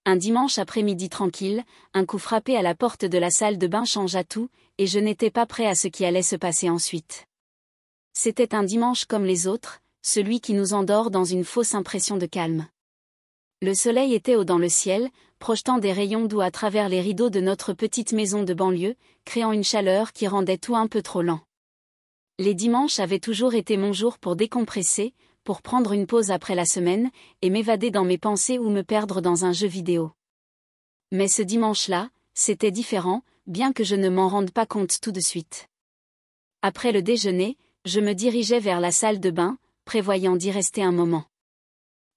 Un dimanche après-midi tranquille, un coup frappé à la porte de la salle de bain changea tout, et je n'étais pas prêt à ce qui allait se passer ensuite. C'était un dimanche comme les autres, celui qui nous endort dans une fausse impression de calme. Le soleil était haut dans le ciel, projetant des rayons doux à travers les rideaux de notre petite maison de banlieue, créant une chaleur qui rendait tout un peu trop lent. Les dimanches avaient toujours été mon jour pour décompresser, pour prendre une pause après la semaine, et m'évader dans mes pensées ou me perdre dans un jeu vidéo. Mais ce dimanche-là, c'était différent, bien que je ne m'en rende pas compte tout de suite. Après le déjeuner, je me dirigeais vers la salle de bain, prévoyant d'y rester un moment.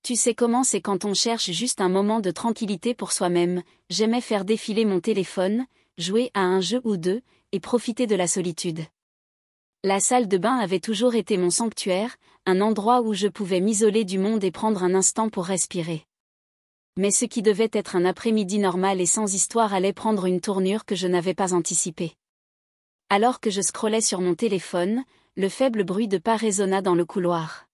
Tu sais comment c'est quand on cherche juste un moment de tranquillité pour soi-même. J'aimais faire défiler mon téléphone, jouer à un jeu ou deux, et profiter de la solitude. La salle de bain avait toujours été mon sanctuaire, un endroit où je pouvais m'isoler du monde et prendre un instant pour respirer. Mais ce qui devait être un après-midi normal et sans histoire allait prendre une tournure que je n'avais pas anticipée. Alors que je scrollais sur mon téléphone, le faible bruit de pas résonna dans le couloir.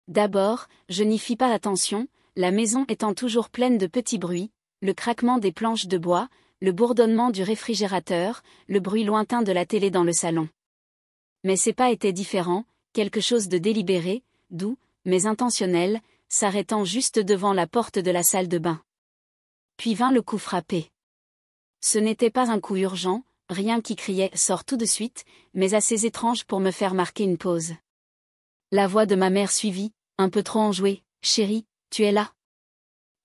D'abord, je n'y fis pas attention, la maison étant toujours pleine de petits bruits, le craquement des planches de bois, le bourdonnement du réfrigérateur, le bruit lointain de la télé dans le salon. Mais ces pas étaient différents, quelque chose de délibéré, doux, mais intentionnel, s'arrêtant juste devant la porte de la salle de bain. Puis vint le coup frappé. Ce n'était pas un coup urgent, rien qui criait « sors tout de suite », mais assez étrange pour me faire marquer une pause. La voix de ma mère suivit, un peu trop enjouée, « Chérie, tu es là ?»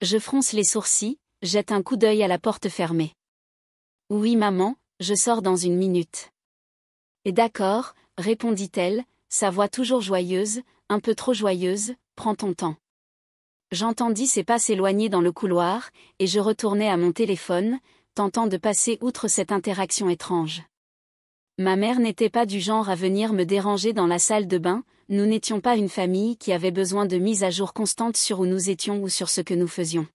Je fronce les sourcils, jette un coup d'œil à la porte fermée. « Oui maman, je sors dans une minute. » « Et d'accord, » répondit-elle, sa voix toujours joyeuse, un peu trop joyeuse, « prends ton temps. » J'entendis ses pas s'éloigner dans le couloir, et je retournai à mon téléphone, tentant de passer outre cette interaction étrange. Ma mère n'était pas du genre à venir me déranger dans la salle de bain, nous n'étions pas une famille qui avait besoin de mise à jour constante sur où nous étions ou sur ce que nous faisions.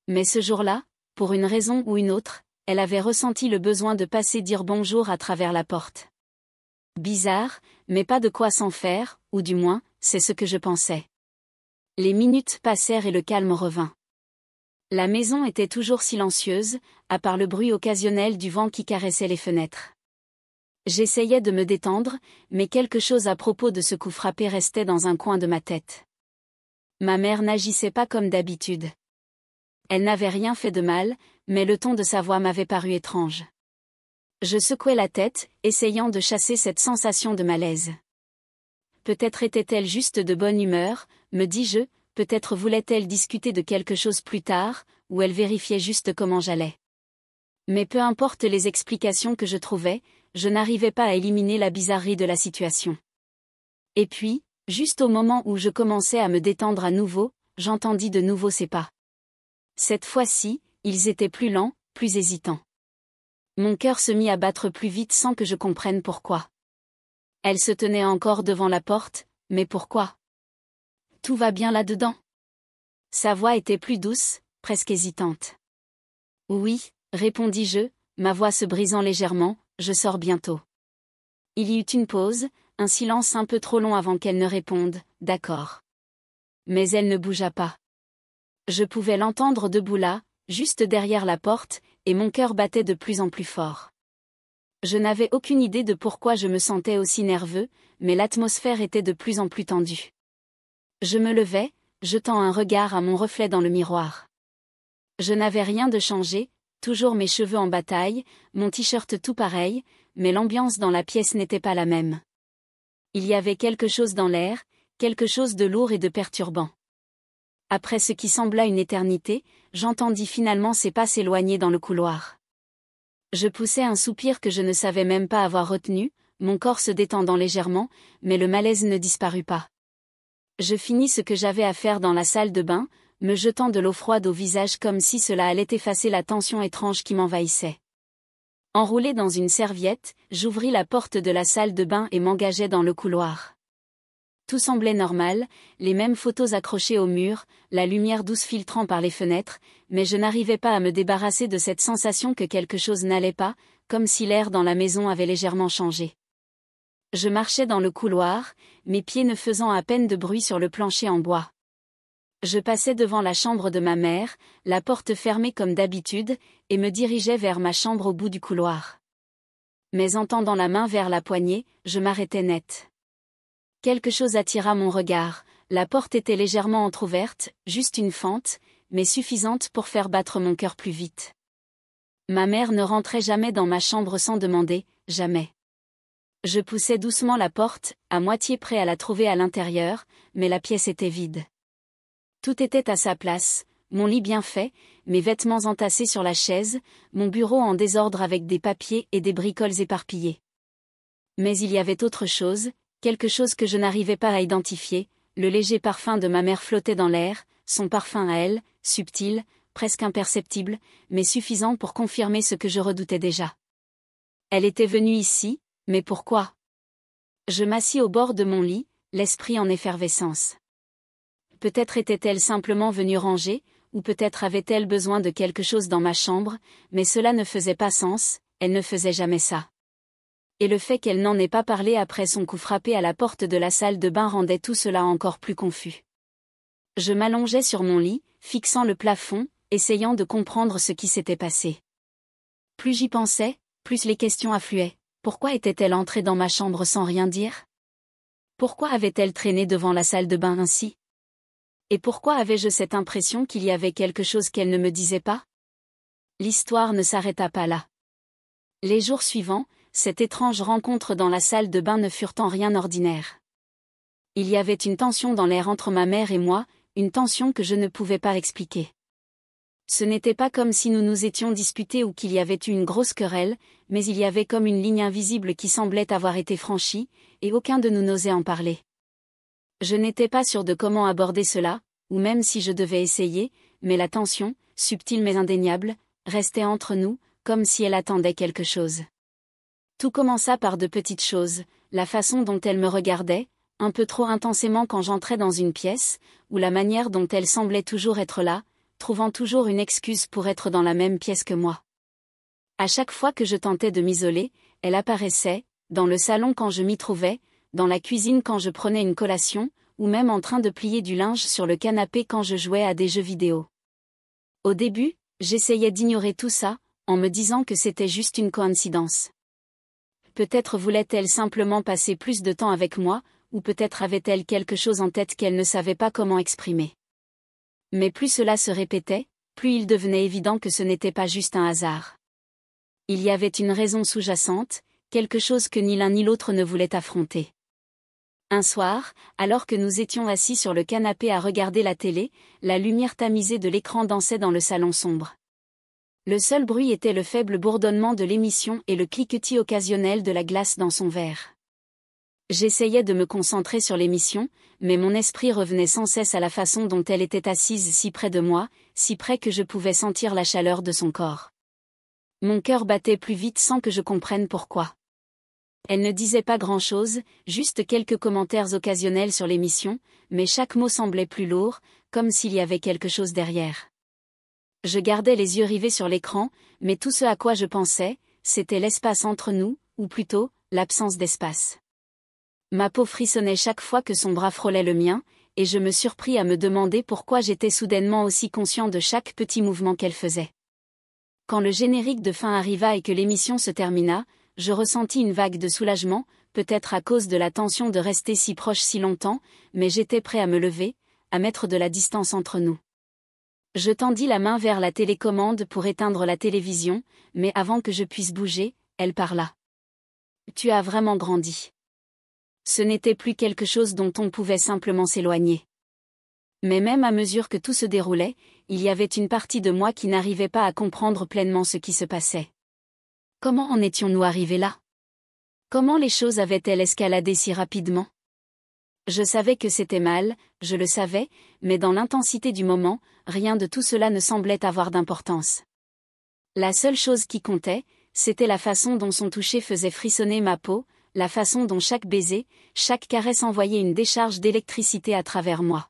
Mais ce jour-là, pour une raison ou une autre, elle avait ressenti le besoin de passer dire bonjour à travers la porte. Bizarre, mais pas de quoi s'en faire, ou du moins, c'est ce que je pensais. Les minutes passèrent et le calme revint. La maison était toujours silencieuse, à part le bruit occasionnel du vent qui caressait les fenêtres. J'essayais de me détendre, mais quelque chose à propos de ce coup frappé restait dans un coin de ma tête. Ma mère n'agissait pas comme d'habitude. Elle n'avait rien fait de mal, mais le ton de sa voix m'avait paru étrange. Je secouai la tête, essayant de chasser cette sensation de malaise. Peut-être était-elle juste de bonne humeur, me dis-je, peut-être voulait-elle discuter de quelque chose plus tard, ou elle vérifiait juste comment j'allais. Mais peu importe les explications que je trouvais, je n'arrivais pas à éliminer la bizarrerie de la situation. Et puis, juste au moment où je commençais à me détendre à nouveau, j'entendis de nouveau ses pas. Cette fois-ci, ils étaient plus lents, plus hésitants. Mon cœur se mit à battre plus vite sans que je comprenne pourquoi. Elle se tenait encore devant la porte, mais pourquoi ? Tout va bien là-dedans ? Sa voix était plus douce, presque hésitante. Oui, répondis-je, ma voix se brisant légèrement, je sors bientôt. Il y eut une pause, un silence un peu trop long avant qu'elle ne réponde, d'accord. Mais elle ne bougea pas. Je pouvais l'entendre debout là, juste derrière la porte, et mon cœur battait de plus en plus fort. Je n'avais aucune idée de pourquoi je me sentais aussi nerveux, mais l'atmosphère était de plus en plus tendue. Je me levai, jetant un regard à mon reflet dans le miroir. Je n'avais rien de changé, toujours mes cheveux en bataille, mon t-shirt tout pareil, mais l'ambiance dans la pièce n'était pas la même. Il y avait quelque chose dans l'air, quelque chose de lourd et de perturbant. Après ce qui sembla une éternité, j'entendis finalement ses pas s'éloigner dans le couloir. Je poussai un soupir que je ne savais même pas avoir retenu, mon corps se détendant légèrement, mais le malaise ne disparut pas. Je finis ce que j'avais à faire dans la salle de bain, me jetant de l'eau froide au visage comme si cela allait effacer la tension étrange qui m'envahissait. Enroulé dans une serviette, j'ouvris la porte de la salle de bain et m'engageai dans le couloir. Tout semblait normal, les mêmes photos accrochées au mur, la lumière douce filtrant par les fenêtres, mais je n'arrivais pas à me débarrasser de cette sensation que quelque chose n'allait pas, comme si l'air dans la maison avait légèrement changé. Je marchais dans le couloir, mes pieds ne faisant à peine de bruit sur le plancher en bois. Je passais devant la chambre de ma mère, la porte fermée comme d'habitude, et me dirigeais vers ma chambre au bout du couloir. Mais en tendant la main vers la poignée, je m'arrêtai net. Quelque chose attira mon regard, la porte était légèrement entr'ouverte, juste une fente, mais suffisante pour faire battre mon cœur plus vite. Ma mère ne rentrait jamais dans ma chambre sans demander, jamais. Je poussais doucement la porte, à moitié prêt à la trouver à l'intérieur, mais la pièce était vide. Tout était à sa place, mon lit bien fait, mes vêtements entassés sur la chaise, mon bureau en désordre avec des papiers et des bricoles éparpillées. Mais il y avait autre chose, quelque chose que je n'arrivais pas à identifier, le léger parfum de ma mère flottait dans l'air, son parfum à elle, subtil, presque imperceptible, mais suffisant pour confirmer ce que je redoutais déjà. Elle était venue ici, mais pourquoi? Je m'assis au bord de mon lit, l'esprit en effervescence. Peut-être était-elle simplement venue ranger, ou peut-être avait-elle besoin de quelque chose dans ma chambre, mais cela ne faisait pas sens, elle ne faisait jamais ça. Et le fait qu'elle n'en ait pas parlé après son coup frappé à la porte de la salle de bain rendait tout cela encore plus confus. Je m'allongeais sur mon lit, fixant le plafond, essayant de comprendre ce qui s'était passé. Plus j'y pensais, plus les questions affluaient. Pourquoi était-elle entrée dans ma chambre sans rien dire? Pourquoi avait-elle traîné devant la salle de bain ainsi? Et pourquoi avais-je cette impression qu'il y avait quelque chose qu'elle ne me disait pas? L'histoire ne s'arrêta pas là. Les jours suivants, cette étrange rencontre dans la salle de bain ne furent en rien ordinaire. Il y avait une tension dans l'air entre ma mère et moi, une tension que je ne pouvais pas expliquer. Ce n'était pas comme si nous nous étions disputés ou qu'il y avait eu une grosse querelle, mais il y avait comme une ligne invisible qui semblait avoir été franchie, et aucun de nous n'osait en parler. Je n'étais pas sûr de comment aborder cela, ou même si je devais essayer, mais la tension, subtile mais indéniable, restait entre nous, comme si elle attendait quelque chose. Tout commença par de petites choses, la façon dont elle me regardait, un peu trop intensément quand j'entrais dans une pièce, ou la manière dont elle semblait toujours être là, trouvant toujours une excuse pour être dans la même pièce que moi. À chaque fois que je tentais de m'isoler, elle apparaissait, dans le salon quand je m'y trouvais, dans la cuisine quand je prenais une collation, ou même en train de plier du linge sur le canapé quand je jouais à des jeux vidéo. Au début, j'essayais d'ignorer tout ça, en me disant que c'était juste une coïncidence. Peut-être voulait-elle simplement passer plus de temps avec moi, ou peut-être avait-elle quelque chose en tête qu'elle ne savait pas comment exprimer. Mais plus cela se répétait, plus il devenait évident que ce n'était pas juste un hasard. Il y avait une raison sous-jacente, quelque chose que ni l'un ni l'autre ne voulait affronter. Un soir, alors que nous étions assis sur le canapé à regarder la télé, la lumière tamisée de l'écran dansait dans le salon sombre. Le seul bruit était le faible bourdonnement de l'émission et le cliquetis occasionnel de la glace dans son verre. J'essayais de me concentrer sur l'émission, mais mon esprit revenait sans cesse à la façon dont elle était assise si près de moi, si près que je pouvais sentir la chaleur de son corps. Mon cœur battait plus vite sans que je comprenne pourquoi. Elle ne disait pas grand-chose, juste quelques commentaires occasionnels sur l'émission, mais chaque mot semblait plus lourd, comme s'il y avait quelque chose derrière. Je gardais les yeux rivés sur l'écran, mais tout ce à quoi je pensais, c'était l'espace entre nous, ou plutôt, l'absence d'espace. Ma peau frissonnait chaque fois que son bras frôlait le mien, et je me surpris à me demander pourquoi j'étais soudainement aussi conscient de chaque petit mouvement qu'elle faisait. Quand le générique de fin arriva et que l'émission se termina, je ressentis une vague de soulagement, peut-être à cause de la tension de rester si proche si longtemps, mais j'étais prêt à me lever, à mettre de la distance entre nous. Je tendis la main vers la télécommande pour éteindre la télévision, mais avant que je puisse bouger, elle parla. « Tu as vraiment grandi. » Ce n'était plus quelque chose dont on pouvait simplement s'éloigner. Mais même à mesure que tout se déroulait, il y avait une partie de moi qui n'arrivait pas à comprendre pleinement ce qui se passait. Comment en étions-nous arrivés là? Comment les choses avaient-elles escaladé si rapidement? Je savais que c'était mal, je le savais, mais dans l'intensité du moment, rien de tout cela ne semblait avoir d'importance. La seule chose qui comptait, c'était la façon dont son toucher faisait frissonner ma peau, la façon dont chaque baiser, chaque caresse envoyait une décharge d'électricité à travers moi.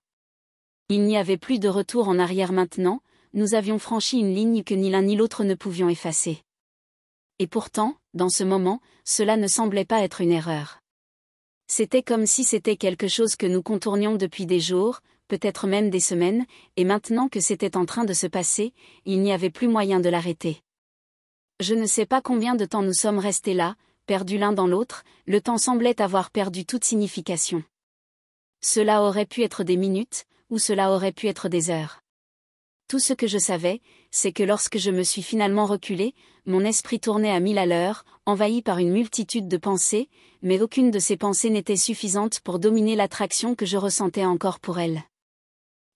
Il n'y avait plus de retour en arrière maintenant, nous avions franchi une ligne que ni l'un ni l'autre ne pouvions effacer. Et pourtant, dans ce moment, cela ne semblait pas être une erreur. C'était comme si c'était quelque chose que nous contournions depuis des jours, peut-être même des semaines, et maintenant que c'était en train de se passer, il n'y avait plus moyen de l'arrêter. Je ne sais pas combien de temps nous sommes restés là, perdus l'un dans l'autre, le temps semblait avoir perdu toute signification. Cela aurait pu être des minutes, ou cela aurait pu être des heures. Tout ce que je savais, c'est que lorsque je me suis finalement reculé, mon esprit tournait à 1000 à l'heure, envahi par une multitude de pensées, mais aucune de ces pensées n'était suffisante pour dominer l'attraction que je ressentais encore pour elle.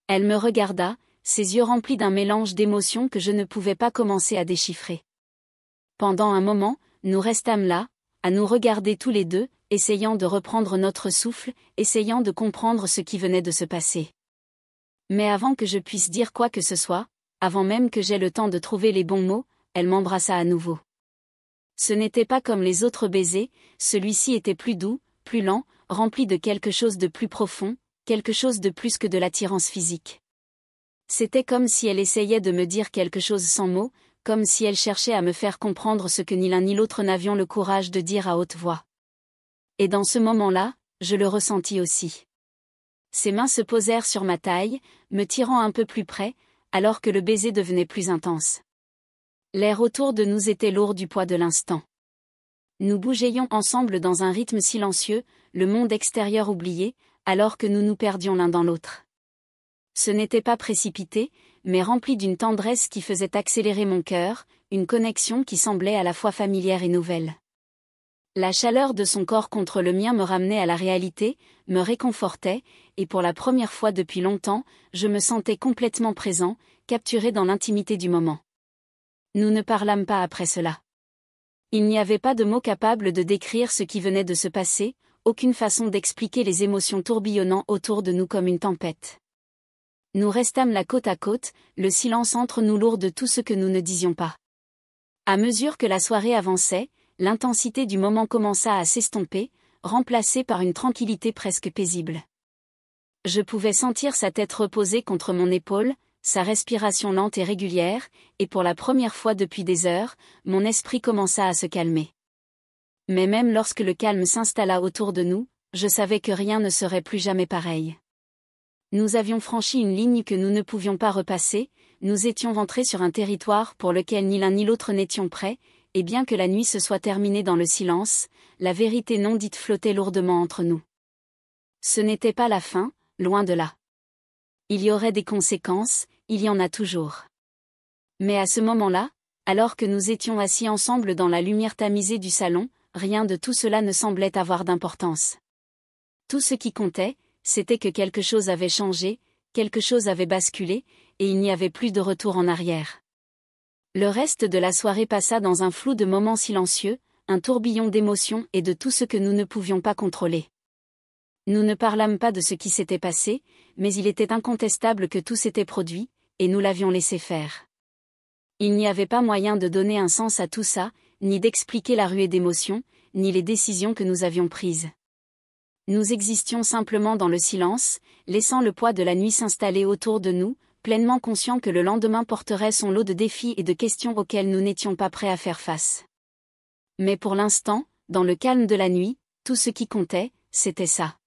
Elle me regarda, ses yeux remplis d'un mélange d'émotions que je ne pouvais pas commencer à déchiffrer. Pendant un moment, nous restâmes là, à nous regarder tous les deux, essayant de reprendre notre souffle, essayant de comprendre ce qui venait de se passer. Mais avant que je puisse dire quoi que ce soit, avant même que j'aie le temps de trouver les bons mots, elle m'embrassa à nouveau. Ce n'était pas comme les autres baisers, celui-ci était plus doux, plus lent, rempli de quelque chose de plus profond, quelque chose de plus que de l'attirance physique. C'était comme si elle essayait de me dire quelque chose sans mots, comme si elle cherchait à me faire comprendre ce que ni l'un ni l'autre n'avions le courage de dire à haute voix. Et dans ce moment-là, je le ressentis aussi. Ses mains se posèrent sur ma taille, me tirant un peu plus près, alors que le baiser devenait plus intense. L'air autour de nous était lourd du poids de l'instant. Nous bougeayions ensemble dans un rythme silencieux, le monde extérieur oublié, alors que nous nous perdions l'un dans l'autre. Ce n'était pas précipité, mais rempli d'une tendresse qui faisait accélérer mon cœur, une connexion qui semblait à la fois familière et nouvelle. La chaleur de son corps contre le mien me ramenait à la réalité, me réconfortait, et pour la première fois depuis longtemps, je me sentais complètement présent, capturé dans l'intimité du moment. Nous ne parlâmes pas après cela. Il n'y avait pas de mots capables de décrire ce qui venait de se passer, aucune façon d'expliquer les émotions tourbillonnant autour de nous comme une tempête. Nous restâmes là côte à côte, le silence entre nous lourd de tout ce que nous ne disions pas. À mesure que la soirée avançait, l'intensité du moment commença à s'estomper, remplacée par une tranquillité presque paisible. Je pouvais sentir sa tête reposée contre mon épaule, sa respiration lente et régulière, et pour la première fois depuis des heures, mon esprit commença à se calmer. Mais même lorsque le calme s'installa autour de nous, je savais que rien ne serait plus jamais pareil. Nous avions franchi une ligne que nous ne pouvions pas repasser, nous étions entrés sur un territoire pour lequel ni l'un ni l'autre n'étions prêts, et bien que la nuit se soit terminée dans le silence, la vérité non dite flottait lourdement entre nous. Ce n'était pas la fin, loin de là. Il y aurait des conséquences, il y en a toujours. Mais à ce moment-là, alors que nous étions assis ensemble dans la lumière tamisée du salon, rien de tout cela ne semblait avoir d'importance. Tout ce qui comptait, c'était que quelque chose avait changé, quelque chose avait basculé, et il n'y avait plus de retour en arrière. Le reste de la soirée passa dans un flou de moments silencieux, un tourbillon d'émotions et de tout ce que nous ne pouvions pas contrôler. Nous ne parlâmes pas de ce qui s'était passé, mais il était incontestable que tout s'était produit, et nous l'avions laissé faire. Il n'y avait pas moyen de donner un sens à tout ça, ni d'expliquer la ruée d'émotions, ni les décisions que nous avions prises. Nous existions simplement dans le silence, laissant le poids de la nuit s'installer autour de nous, pleinement conscients que le lendemain porterait son lot de défis et de questions auxquelles nous n'étions pas prêts à faire face. Mais pour l'instant, dans le calme de la nuit, tout ce qui comptait, c'était ça.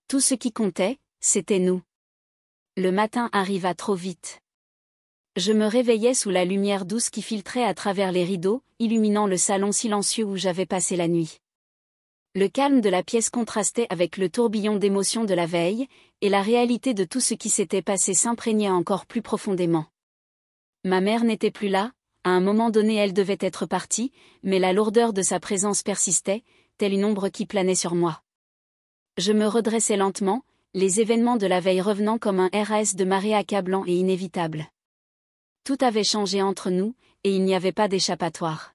Tout ce qui comptait, c'était nous. Le matin arriva trop vite. Je me réveillais sous la lumière douce qui filtrait à travers les rideaux, illuminant le salon silencieux où j'avais passé la nuit. Le calme de la pièce contrastait avec le tourbillon d'émotions de la veille, et la réalité de tout ce qui s'était passé s'imprégnait encore plus profondément. Ma mère n'était plus là, à un moment donné elle devait être partie, mais la lourdeur de sa présence persistait, telle une ombre qui planait sur moi. Je me redressais lentement, les événements de la veille revenant comme un RAS de marée accablant et inévitable. Tout avait changé entre nous, et il n'y avait pas d'échappatoire.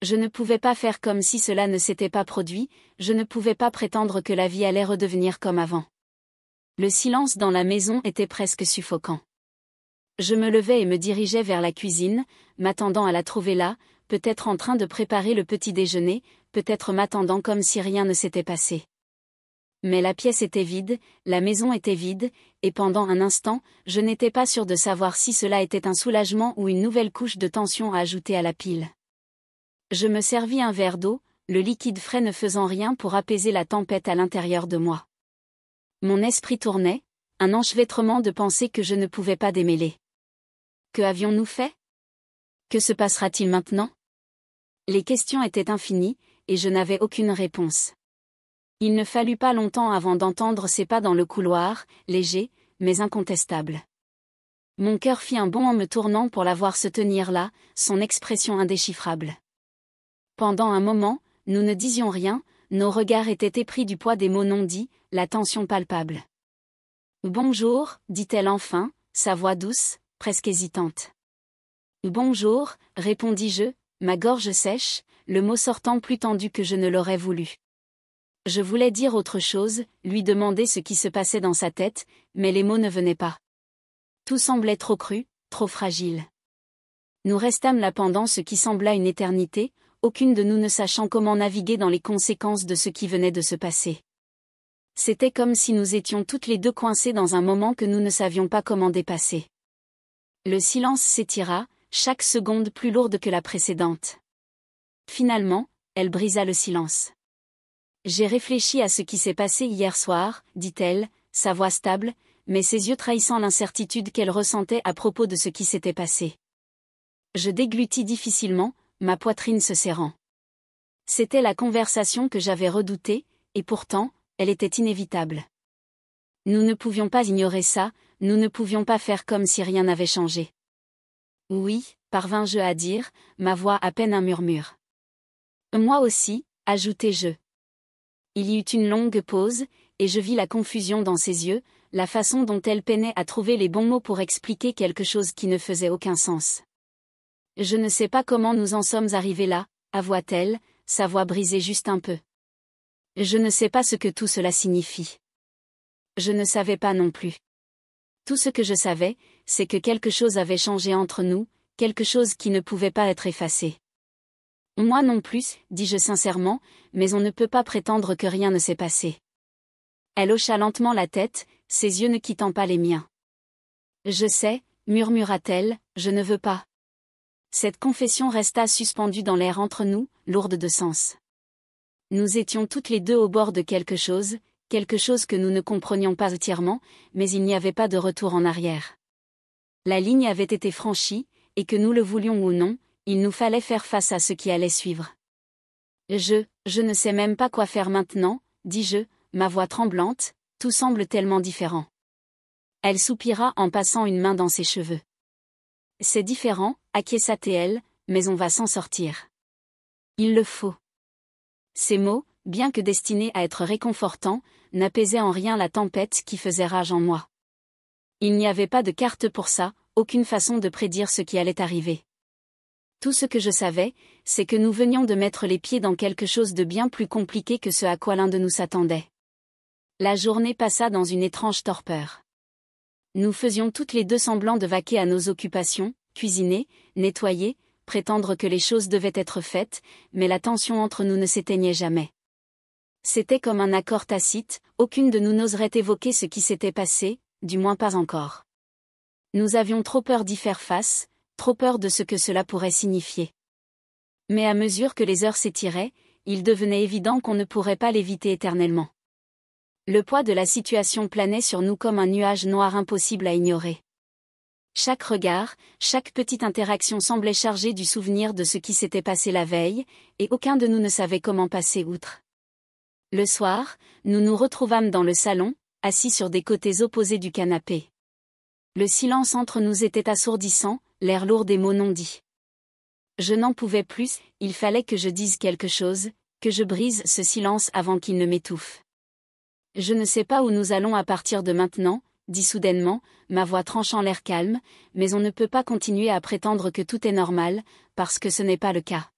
Je ne pouvais pas faire comme si cela ne s'était pas produit, je ne pouvais pas prétendre que la vie allait redevenir comme avant. Le silence dans la maison était presque suffocant. Je me levai et me dirigeai vers la cuisine, m'attendant à la trouver là, peut-être en train de préparer le petit déjeuner, peut-être m'attendant comme si rien ne s'était passé. Mais la pièce était vide, la maison était vide, et pendant un instant, je n'étais pas sûre de savoir si cela était un soulagement ou une nouvelle couche de tension à ajouter à la pile. Je me servis un verre d'eau, le liquide frais ne faisant rien pour apaiser la tempête à l'intérieur de moi. Mon esprit tournait, un enchevêtrement de pensées que je ne pouvais pas démêler. Que avions-nous fait? Que se passera-t-il maintenant? Les questions étaient infinies, et je n'avais aucune réponse. Il ne fallut pas longtemps avant d'entendre ses pas dans le couloir, légers, mais incontestables. Mon cœur fit un bond en me tournant pour la voir se tenir là, son expression indéchiffrable. Pendant un moment, nous ne disions rien, nos regards étaient épris du poids des mots non dits, la tension palpable. « Bonjour », dit-elle enfin, sa voix douce, presque hésitante. « Bonjour », répondis-je, ma gorge sèche, le mot sortant plus tendu que je ne l'aurais voulu. Je voulais dire autre chose, lui demander ce qui se passait dans sa tête, mais les mots ne venaient pas. Tout semblait trop cru, trop fragile. Nous restâmes là pendant ce qui sembla une éternité, aucune de nous ne sachant comment naviguer dans les conséquences de ce qui venait de se passer. C'était comme si nous étions toutes les deux coincées dans un moment que nous ne savions pas comment dépasser. Le silence s'étira, chaque seconde plus lourde que la précédente. Finalement, elle brisa le silence. « J'ai réfléchi à ce qui s'est passé hier soir, dit-elle, sa voix stable, mais ses yeux trahissant l'incertitude qu'elle ressentait à propos de ce qui s'était passé. Je déglutis difficilement, ma poitrine se serrant. C'était la conversation que j'avais redoutée, et pourtant, elle était inévitable. Nous ne pouvions pas ignorer ça, nous ne pouvions pas faire comme si rien n'avait changé. Oui, parvins-je à dire, ma voix à peine un murmure. Moi aussi, ajoutai-je. Il y eut une longue pause, et je vis la confusion dans ses yeux, la façon dont elle peinait à trouver les bons mots pour expliquer quelque chose qui ne faisait aucun sens. Je ne sais pas comment nous en sommes arrivés là, avoua-t-elle, sa voix brisée juste un peu. Je ne sais pas ce que tout cela signifie. Je ne savais pas non plus. Tout ce que je savais, c'est que quelque chose avait changé entre nous, quelque chose qui ne pouvait pas être effacé. Moi non plus, dis-je sincèrement, mais on ne peut pas prétendre que rien ne s'est passé. Elle hocha lentement la tête, ses yeux ne quittant pas les miens. Je sais, murmura-t-elle, je ne veux pas. Cette confession resta suspendue dans l'air entre nous, lourde de sens. Nous étions toutes les deux au bord de quelque chose que nous ne comprenions pas entièrement, mais il n'y avait pas de retour en arrière. La ligne avait été franchie, et que nous le voulions ou non, il nous fallait faire face à ce qui allait suivre. Je ne sais même pas quoi faire maintenant, dis-je, ma voix tremblante, tout semble tellement différent. Elle soupira en passant une main dans ses cheveux. C'est différent, acquiesça-t-elle, mais on va s'en sortir. Il le faut. Ces mots, bien que destinés à être réconfortants, n'apaisaient en rien la tempête qui faisait rage en moi. Il n'y avait pas de carte pour ça, aucune façon de prédire ce qui allait arriver. Tout ce que je savais, c'est que nous venions de mettre les pieds dans quelque chose de bien plus compliqué que ce à quoi l'un de nous s'attendait. La journée passa dans une étrange torpeur. Nous faisions toutes les deux semblant de vaquer à nos occupations, cuisiner, nettoyer, prétendre que les choses devaient être faites, mais la tension entre nous ne s'éteignait jamais. C'était comme un accord tacite, aucune de nous n'oserait évoquer ce qui s'était passé, du moins pas encore. Nous avions trop peur d'y faire face, trop peur de ce que cela pourrait signifier. Mais à mesure que les heures s'étiraient, il devenait évident qu'on ne pourrait pas l'éviter éternellement. Le poids de la situation planait sur nous comme un nuage noir impossible à ignorer. Chaque regard, chaque petite interaction semblait chargée du souvenir de ce qui s'était passé la veille, et aucun de nous ne savait comment passer outre. Le soir, nous nous retrouvâmes dans le salon, assis sur des côtés opposés du canapé. Le silence entre nous était assourdissant, l'air lourd des mots non dits. Je n'en pouvais plus, il fallait que je dise quelque chose, que je brise ce silence avant qu'il ne m'étouffe. Je ne sais pas où nous allons à partir de maintenant, dit soudainement, ma voix tranchant l'air calme, mais on ne peut pas continuer à prétendre que tout est normal, parce que ce n'est pas le cas.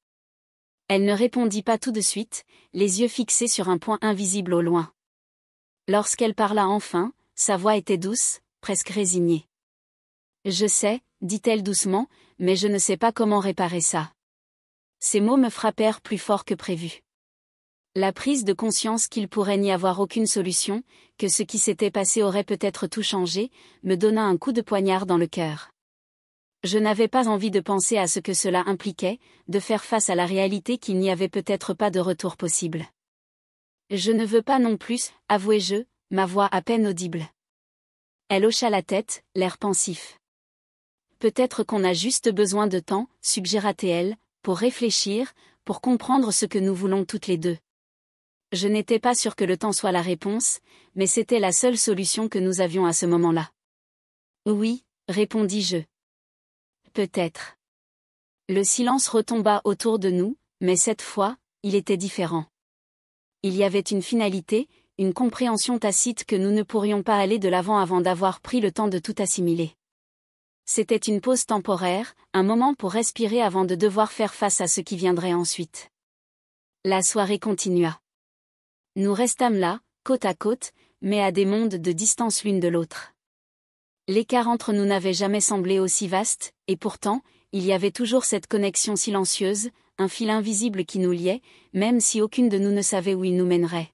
Elle ne répondit pas tout de suite, les yeux fixés sur un point invisible au loin. Lorsqu'elle parla enfin, sa voix était douce, presque résignée. Je sais, dit-elle doucement, mais je ne sais pas comment réparer ça. Ces mots me frappèrent plus fort que prévu. La prise de conscience qu'il pourrait n'y avoir aucune solution, que ce qui s'était passé aurait peut-être tout changé, me donna un coup de poignard dans le cœur. Je n'avais pas envie de penser à ce que cela impliquait, de faire face à la réalité qu'il n'y avait peut-être pas de retour possible. Je ne veux pas non plus, avouai-je, ma voix à peine audible. Elle hocha la tête, l'air pensif. Peut-être qu'on a juste besoin de temps, suggéra-t-elle, pour réfléchir, pour comprendre ce que nous voulons toutes les deux. Je n'étais pas sûre que le temps soit la réponse, mais c'était la seule solution que nous avions à ce moment-là. Oui, répondis-je. Peut-être. Le silence retomba autour de nous, mais cette fois, il était différent. Il y avait une finalité, une compréhension tacite que nous ne pourrions pas aller de l'avant avant d'avoir pris le temps de tout assimiler. C'était une pause temporaire, un moment pour respirer avant de devoir faire face à ce qui viendrait ensuite. La soirée continua. Nous restâmes là, côte à côte, mais à des mondes de distance l'une de l'autre. L'écart entre nous n'avait jamais semblé aussi vaste, et pourtant, il y avait toujours cette connexion silencieuse, un fil invisible qui nous liait, même si aucune de nous ne savait où il nous mènerait.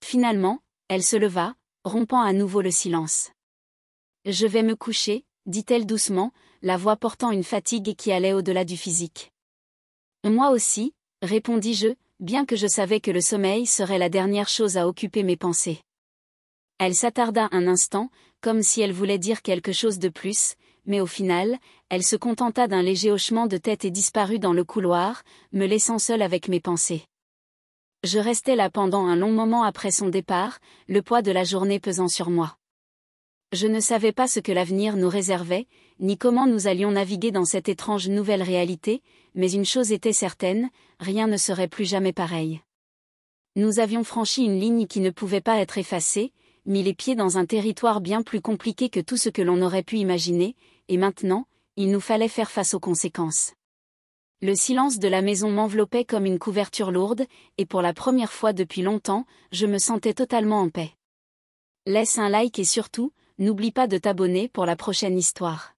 Finalement, elle se leva, rompant à nouveau le silence. « Je vais me coucher », dit-elle doucement, la voix portant une fatigue qui allait au-delà du physique. « Moi aussi », répondis-je, bien que je savais que le sommeil serait la dernière chose à occuper mes pensées. Elle s'attarda un instant, comme si elle voulait dire quelque chose de plus, mais au final, elle se contenta d'un léger hochement de tête et disparut dans le couloir, me laissant seule avec mes pensées. Je restais là pendant un long moment après son départ, le poids de la journée pesant sur moi. Je ne savais pas ce que l'avenir nous réservait, ni comment nous allions naviguer dans cette étrange nouvelle réalité, mais une chose était certaine, rien ne serait plus jamais pareil. Nous avions franchi une ligne qui ne pouvait pas être effacée, mis les pieds dans un territoire bien plus compliqué que tout ce que l'on aurait pu imaginer, et maintenant, il nous fallait faire face aux conséquences. Le silence de la maison m'enveloppait comme une couverture lourde, et pour la première fois depuis longtemps, je me sentais totalement en paix. Laisse un like et surtout, n'oublie pas de t'abonner pour la prochaine histoire.